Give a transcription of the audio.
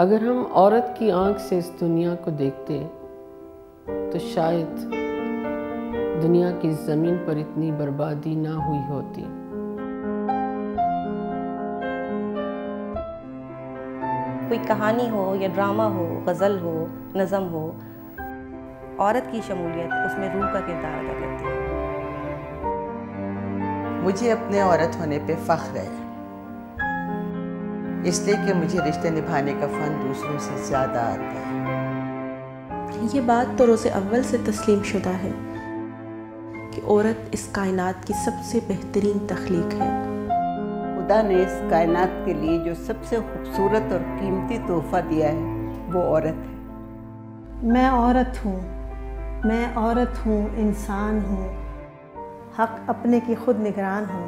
अगर हम औरत की आंख से इस दुनिया को देखते तो शायद दुनिया की ज़मीन पर इतनी बर्बादी ना हुई होती। कोई कहानी हो या ड्रामा हो, गज़ल हो, नज़म हो, औरत की शमूलियत उसमें रूह का किरदार अदा करती है। मुझे अपने औरत होने पे फ़ख्र है, इसलिए कि मुझे रिश्ते निभाने का फ़न दूसरों से ज़्यादा आता है। ये बात तो रोज़े अव्वल से तस्लीम शुदा है कि औरत इस कायनात की सबसे बेहतरीन तख्लीक है। खुदा ने इस कायनात के लिए जो सबसे खूबसूरत और कीमती तोहफ़ा दिया है वो औरत है। मैं औरत हूँ, इंसान हूँ, हक़ अपने की खुद निगरान हूँ।